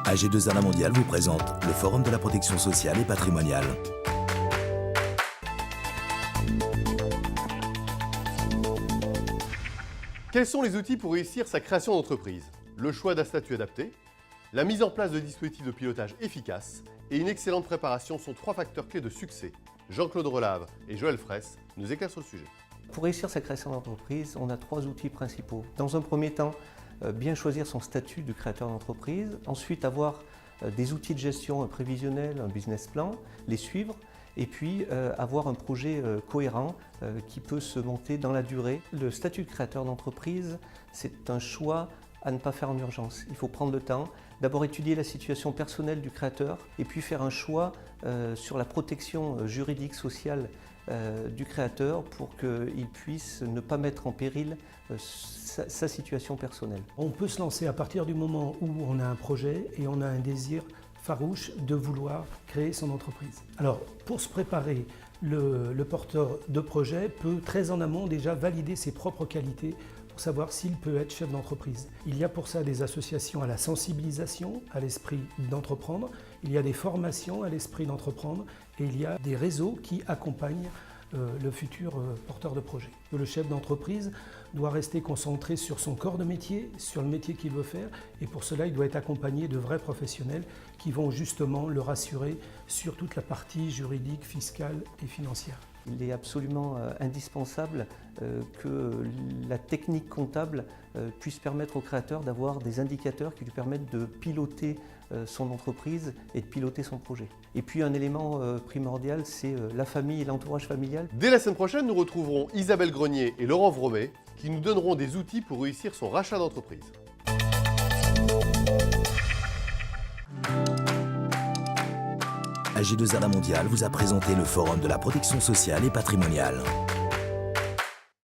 AG2R La Mondiale vous présente le Forum de la protection sociale et patrimoniale. Quels sont les outils pour réussir sa création d'entreprise? Le choix d'un statut adapté, la mise en place de dispositifs de pilotage efficaces et une excellente préparation sont trois facteurs clés de succès. Jean-Claude Relave et Joël Fraisse nous éclairent sur le sujet. Pour réussir sa création d'entreprise, on a trois outils principaux. Dans un premier temps, bien choisir son statut de créateur d'entreprise. Ensuite, avoir des outils de gestion prévisionnels, un business plan, les suivre. Et puis, avoir un projet cohérent qui peut se monter dans la durée. Le statut de créateur d'entreprise, c'est un choix à ne pas faire en urgence. Il faut prendre le temps, d'abord étudier la situation personnelle du créateur et puis faire un choix sur la protection juridique, sociale du créateur pour qu'il puisse ne pas mettre en péril sa situation personnelle. On peut se lancer à partir du moment où on a un projet et on a un désir farouche de vouloir créer son entreprise. Alors, pour se préparer, le porteur de projet peut très en amont déjà valider ses propres qualités pour savoir s'il peut être chef d'entreprise. Il y a pour ça des associations à la sensibilisation, à l'esprit d'entreprendre, il y a des formations à l'esprit d'entreprendre et il y a des réseaux qui accompagnent le futur porteur de projet. Le chef d'entreprise doit rester concentré sur son corps de métier, sur le métier qu'il veut faire et pour cela il doit être accompagné de vrais professionnels qui vont justement le rassurer sur toute la partie juridique, fiscale et financière. Il est absolument indispensable que la technique comptable puisse permettre au créateur d'avoir des indicateurs qui lui permettent de piloter son entreprise et de piloter son projet. Et puis un élément primordial, c'est la famille et l'entourage familial. Dès la semaine prochaine, nous retrouverons Isabelle Grenier et Laurent Vromet qui nous donneront des outils pour réussir son rachat d'entreprise. AG2R La Mondiale vous a présenté le Forum de la protection sociale et patrimoniale.